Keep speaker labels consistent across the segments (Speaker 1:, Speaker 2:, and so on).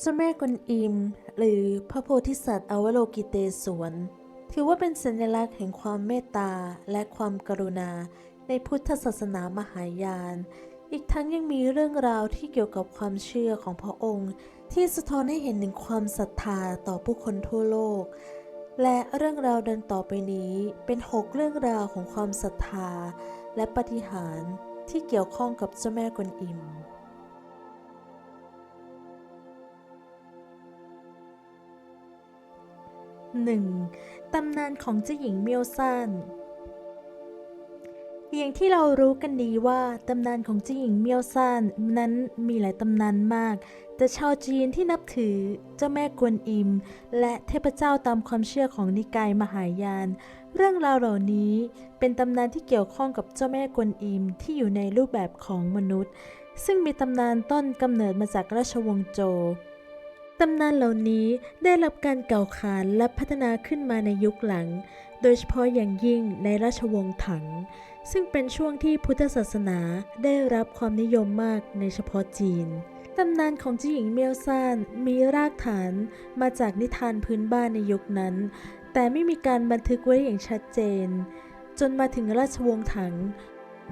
Speaker 1: เจ้าแม่กวนอิมหรือพระโพธิสัตว์อวโลกิเตศวรถือว่าเป็นสัญลักษณ์แห่งความเมตตาและความกรุณาในพุทธศาสนามหายาน อีกทั้งยังมีเรื่องราวที่เกี่ยวกับความเชื่อของพระองค์ที่สะท้อนให้เห็นถึงความศรัทธาต่อผู้คนทั่วโลก และเรื่องราวดังต่อไปนี้เป็น6เรื่องราวของความศรัทธาและปาฏิหาริย์ที่เกี่ยวข้องกับเจ้าแม่กวนอิม 1. ตำนานของเจ้าหญิงเมียวซ่านอย่างที่เรารู้กันดีว่าตำนานของเจ้าหญิงเมียวซ่านนั้นมีหลายตำนานมาก แต่ชาวจีนที่นับถือเจ้าแม่กวนอิมและเทพเจ้าตามความเชื่อของนิกายมหายาน เรื่องราวเหล่านี้เป็นตำนานที่เกี่ยวข้องกับเจ้าแม่กวนอิมที่อยู่ในรูปแบบของมนุษย์ ซึ่งมีตำนานต้นกำเนิดมาจากราชวงศ์โจว ตำนานเหล่านี้ได้รับการกล่าวขานและพัฒนาขึ้นมาในยุคหลัง โดยเฉพาะอย่างยิ่งในราชวงศ์ถัง ซึ่งเป็นช่วงที่พุทธศาสนาได้รับความนิยมมากในเฉพาะจีน ตำนานของเจ้าหญิงเมียวซ่านมีรากฐานมาจากนิทานพื้นบ้านในยุคนั้น แต่ไม่มีการบันทึกไว้อย่างชัดเจน จนมาถึงราชวงศ์ถัง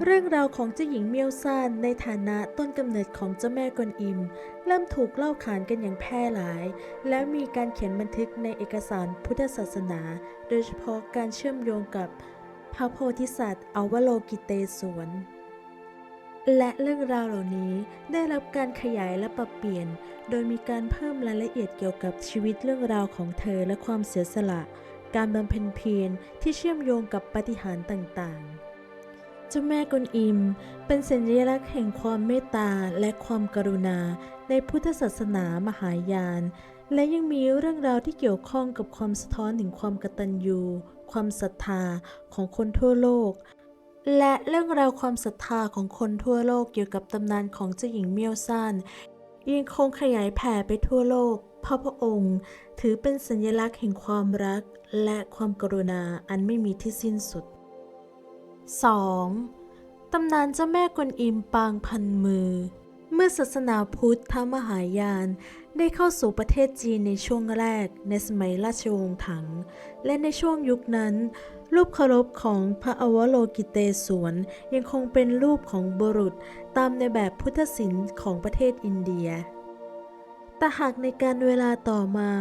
Speaker 1: เรื่องราวของเจ้าหญิงเมียวซ่านในฐานะต้นกำเนิดของเจ้าแม่กวนอิมเริ่มถูกเล่าขานกันอย่างแพร่หลาย และมีการเขียนบันทึกในเอกสารพุทธศาสนา โดยเฉพาะการเชื่อมโยงกับพระโพธิสัตว์อวโลกิเตศวร และเรื่องราวเหล่านี้ได้รับการขยายและปรับเปลี่ยน โดยมีการเพิ่มรายละเอียดเกี่ยวกับชีวิตเรื่องราวของเธอและความเสียสละ การบำเพ็ญเพียรที่เชื่อมโยงกับปาฏิหาริย์ต่างๆ เจ้าแม่กวนอิมเป็นสัญลักษณ์แห่งความเมตตาและความกรุณาในพุทธศาสนามหายาน และยังมีเรื่องราวที่เกี่ยวข้องกับความสะท้อนถึงความกตัญญูความศรัทธาของคนทั่วโลก และเรื่องราวความศรัทธาของคนทั่วโลกเกี่ยวกับตำนานของเจ้าหญิงเมียวซ่านยังคงขยายแผ่ไปทั่วโลกเพราะพระองค์ถือเป็นสัญลักษณ์แห่งความรักและความกรุณาอันไม่มีที่สิ้นสุด 2. ตำนานเจ้าแม่กวนอิมปางพันมือ เมื่อศาสนาพุทธมหายานได้เข้าสู่ประเทศจีนในช่วงแรกในสมัยราชวงศ์ถัง และในช่วงยุคนั้น รูปเคารพของพระอวโลกิเตศวรยังคงเป็นรูปของบุรุษตามในแบบพุทธศิลป์ของประเทศอินเดีย แต่หากในการเวลาต่อมา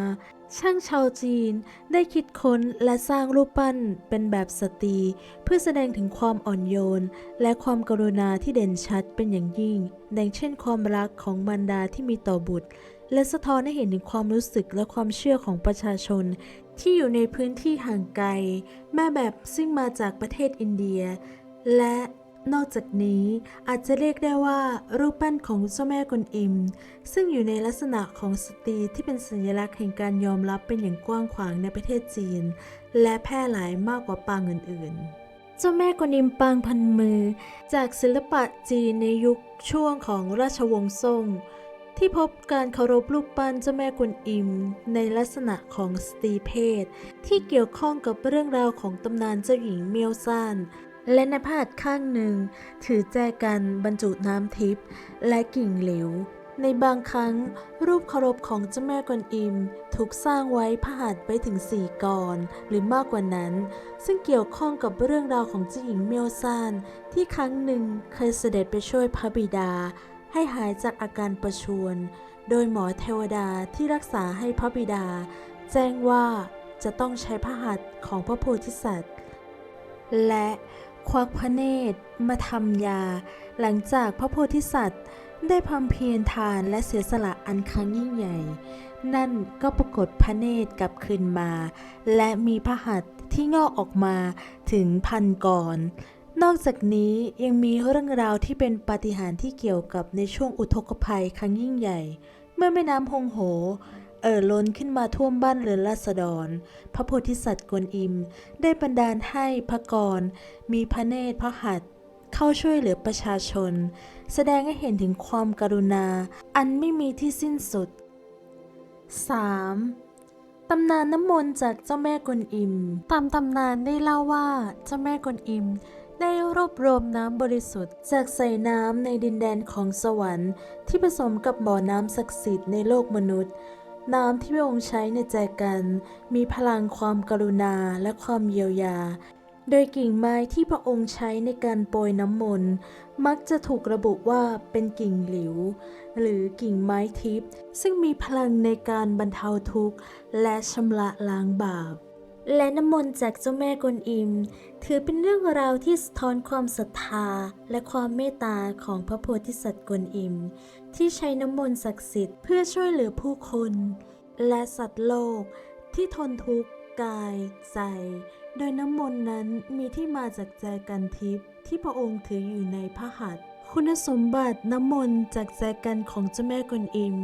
Speaker 1: ช่างชาวจีนได้คิดค้นและสร้างรูปปั้นเป็นแบบสตรีเพื่อแสดงถึงความอ่อนโยนและความกรุณาที่เด่นชัดเป็นอย่างยิ่งดังเช่นความรักของมารดาที่มีต่อบุตรและสะท้อนให้เห็นถึงความรู้สึกและความเชื่อของประชาชนที่อยู่ในพื้นที่ห่างไกลแม่แบบซึ่งมาจากประเทศอินเดียและนอกจากนี้อาจจะเรียกได้ว่ารูปปั้นของเจ้าแม่กวนอิมซึ่งอยู่ในลักษณะของสตรีที่เป็นสัญลักษณ์แห่งการยอมรับเป็นอย่างกว้างขวางในประเทศจีนและแพร่หลายมากกว่าปางอื่นๆเจ้าแม่กวนอิมปางพันมือจากศิลปะจีนในยุคช่วงของราชวงศ์ซ่งที่พบการเคารพรูปปั้นเจ้าแม่กวนอิมในลักษณะของสตรีเพศที่เกี่ยวข้องกับเรื่องราวของตำนานเจ้าหญิงเมียวซ่านและในพระหัตถ์ข้างหนึ่งถือแจกันบรรจุน้ำทิพย์และกิ่งเหลวในบางครั้งรูปเคารพของเจ้าแม่กวนอิมถูกสร้างไว้พระหัตถ์ไปถึง4 กรหรือมากกว่านั้นซึ่งเกี่ยวข้องกับเรื่องราวของเจ้าหญิงเมียวซ่านที่ครั้งหนึ่งเคยเสด็จไปช่วยพระบิดาให้หายจากอาการประชวรโดยหมอเทวดาที่รักษาให้พระบิดาแจ้งว่าจะต้องใช้พระหัตถ์ของพระโพธิสัตว์และควักพระเนตรมาทำยาหลังจากพระโพธิสัตว์ได้บำเพ็ญทานและเสียสละอันครั้งยิ่งใหญ่นั่นก็ปรากฏพระเนตรกลับคืนมาและมีพระหัตถ์ที่งอกออกมาถึง1,000 กรนอกจากนี้ยังมีเรื่องราวที่เป็นปาฏิหาริย์ที่เกี่ยวกับในช่วงอุทกภัยครั้งยิ่งใหญ่เมื่อแม่น้ำฮงโหล้นขึ้นมาท่วมบ้านเรือนราษฎรพระโพธิสัตว์กวนอิมได้บันดาลให้พระกรมีพระเนตรพระหัตถ์เข้าช่วยเหลือประชาชนแสดงให้เห็นถึงความกรุณาอันไม่มีที่สิ้นสุด 3. ตำนานน้ำมนต์จากเจ้าแม่กวนอิมตามตำนานได้เล่าว่าเจ้าแม่กวนอิม ได้รวบรวมน้ำบริสุทธิ์จากสายน้ำในดินแดนของสวรรค์ที่ผสมกับบ่อน้ำศักดิ์สิทธิ์ในโลกมนุษย์น้ำที่พระองค์ใช้ในใจกันมีพลังความกรุณาและความเยียวยาโดยกิ่งไม้ที่พระองค์ใช้ในการโปรยน้ำมนต์มักจะถูกระบุว่าเป็นกิ่งหลิวหรือกิ่งไม้ทิพย์ซึ่งมีพลังในการบรรเทาทุกข์และชำระล้างบาปและน้ำมนต์จากเจ้าแม่กวนอิมถือเป็นเรื่องราวที่สะท้อนความศรัทธาและความเมตตาของพระโพธิสัตว์กวนอิมที่ใช้น้ำมนต์ศักดิ์สิทธิ์เพื่อช่วยเหลือผู้คนและสัตว์โลกที่ทนทุกข์กายใจโดยน้ำมนต์นั้นมีที่มาจากแจกันทิพย์ที่พระองค์ถืออยู่ในพระหัตถ์คุณสมบัติน้ำมนต์จากแจกันของเจ้าแม่กวนอิม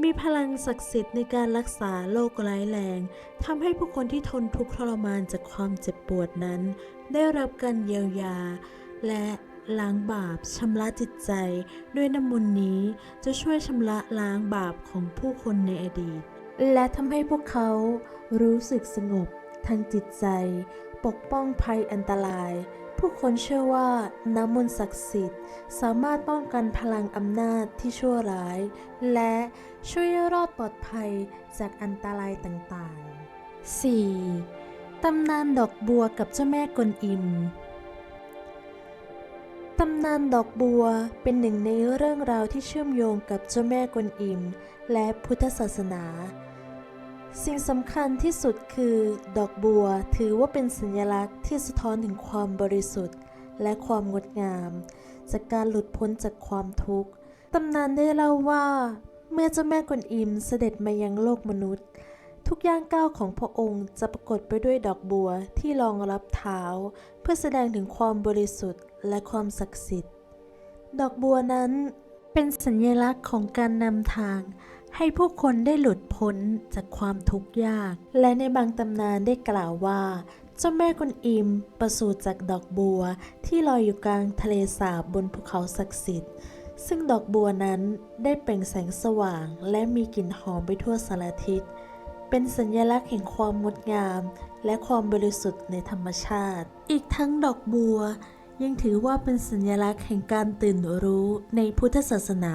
Speaker 1: มีพลังศักดิ์สิทธิ์ในการรักษาโรคร้ายแรงทำให้ผู้คนที่ทนทุกข์ทรมานจากความเจ็บปวดนั้นได้รับการเยียวยาและล้างบาปชำระจิตใจด้วยน้ำมนต์นี้จะช่วยชำระล้างบาปของผู้คนในอดีตและทำให้พวกเขารู้สึกสงบทางจิตใจปกป้องภัยอันตรายผู้คนเชื่อว่าน้ำมนต์ศักดิ์สิทธิ์สามารถป้องกันพลังอำนาจที่ชั่วร้ายและช่วยให้รอดปลอดภัยจากอันตรายต่างๆ 4. ตำนานดอกบัวกับเจ้าแม่กวนอิมตำนานดอกบัวเป็นหนึ่งในเรื่องราวที่เชื่อมโยงกับเจ้าแม่กวนอิมและพุทธศาสนาสิ่งสำคัญที่สุดคือดอกบัวถือว่าเป็นสัญลักษณ์ที่สะท้อนถึงความบริสุทธิ์และความงดงามจากการหลุดพ้นจากความทุกข์ตำนานได้เล่าว่าเมื่อเจ้าแม่กวนอิมเสด็จมายังโลกมนุษย์ทุกย่างก้าวของพระองค์จะปรากฏไปด้วยดอกบัวที่รองรับเท้าเพื่อแสดงถึงความบริสุทธิ์และความศักดิ์สิทธิ์ดอกบัวนั้นเป็นสัญลักษณ์ของการนำทางให้ผู้คนได้หลุดพ้นจากความทุกข์ยากและในบางตำนานได้กล่าวว่าเจ้าแม่กวนอิมประสูติจากดอกบัวที่ลอยอยู่กลางทะเลสาบบนภูเขาศักดิ์สิทธิ์ซึ่งดอกบัวนั้นได้เปล่งแสงสว่างและมีกลิ่นหอมไปทั่วสารทิศเป็นสัญลักษณ์แห่งความงดงามและความบริสุทธิ์ในธรรมชาติอีกทั้งดอกบัวยังถือว่าเป็นสัญลักษณ์แห่งการตื่นรู้ในพุทธศาสนา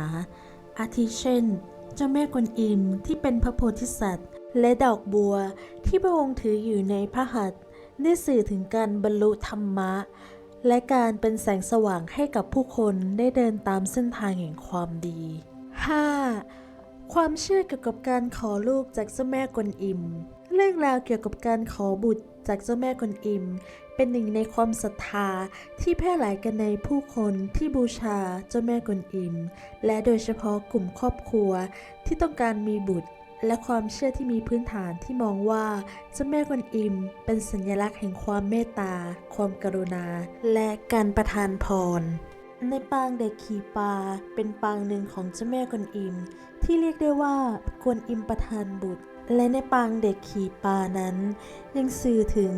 Speaker 1: อาทิเช่นเจ้าแม่กวนอิมที่เป็นพระโพธิสัตว์และดอกบัวที่พระองค์ถืออยู่ในพระหัตถ์ได้สื่อถึงการบรรลุธรรมะและการเป็นแสงสว่างให้กับผู้คนได้เดินตามเส้นทางแห่งความดี 5. ความเชื่อเกี่ยวกับการขอลูกจากเจ้าแม่กวนอิมเรื่องราวเกี่ยวกับการขอบุตรจากเจ้าแม่กวนอิมเป็นหนึ่งในความศรัทธาที่แพร่หลายกันในผู้คนที่บูชาเจ้าแม่กวนอิมและโดยเฉพาะกลุ่มครอบครัวที่ต้องการมีบุตรและความเชื่อที่มีพื้นฐานที่มองว่าเจ้าแม่กวนอิมเป็นสัญลักษณ์แห่งความเมตตาความกรุณาและการประทานพรในปางเด็กขี่ปลาเป็นปางหนึ่งของเจ้าแม่กวนอิมที่เรียกได้ว่ากวนอิมประทานบุตรและในปางเด็กขี่ปลานั้นยังสื่อถึง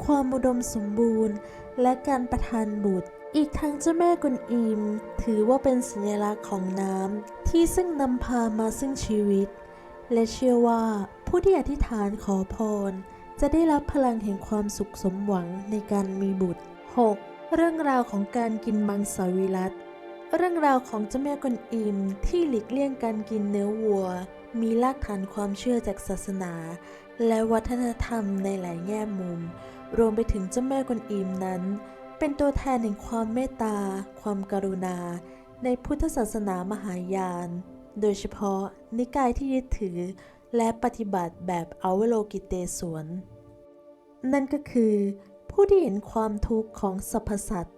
Speaker 1: ความอุดมสมบูรณ์และการประทานบุตรอีกทั้งเจ้าแม่กวนอิมถือว่าเป็นสัญลักษณ์ของน้ำที่ซึ่งนำพามาซึ่งชีวิตและเชื่อว่าผู้ที่อธิษฐานขอพรจะได้รับพลังแห่งความสุขสมหวังในการมีบุตร 6. เรื่องราวของการกินมังสวิรัติเรื่องราวของเจ้าแม่กวนอิมที่หลีกเลี่ยงการกินเนื้อวัวมีรากฐานความเชื่อจากศาสนาและวัฒนธรรมในหลายแง่มุมรวมไปถึงเจ้าแม่กวนอิมนั้นเป็นตัวแทนแห่งความเมตตาความกรุณาในพุทธศาสนามหายานโดยเฉพาะนิกายที่ยึดถือและปฏิบัติแบบอวโลกิเตศวรนั่นก็คือผู้ที่เห็นความทุกข์ของสรรพสัตว์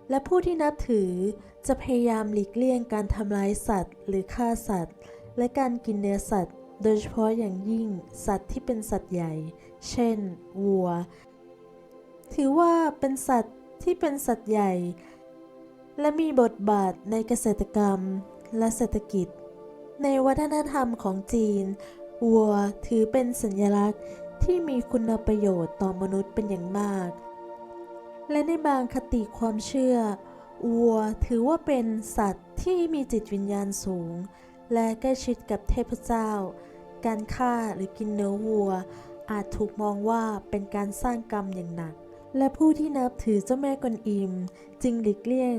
Speaker 1: และผู้ที่นับถือจะพยายามหลีกเลี่ยงการทำร้ายสัตว์หรือฆ่าสัตว์และการกินเนื้อสัตว์โดยเฉพาะอย่างยิ่งสัตว์ที่เป็นสัตว์ใหญ่เช่นวัวถือว่าเป็นสัตว์ที่เป็นสัตว์ใหญ่และมีบทบาทในเกษตรกรรมและเศรษฐกิจในวัฒนธรรมของจีนวัวถือเป็นสัญลักษณ์ที่มีคุณประโยชน์ต่อมนุษย์เป็นอย่างมากและในบางคติความเชื่อวัวถือว่าเป็นสัตว์ที่มีจิตวิญญาณสูงและใกล้ชิดกับเทพเจ้าการฆ่าหรือกินเนื้อวัวอาจถูกมองว่าเป็นการสร้างกรรมอย่างหนัก และผู้ที่นับถือเจ้าแม่กวนอิมจึงหลีกเลี่ยง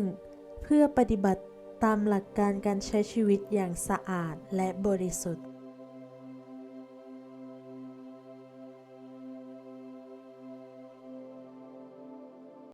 Speaker 1: เพื่อปฏิบัติตามหลักการการใช้ชีวิตอย่างสะอาดและบริสุทธิ์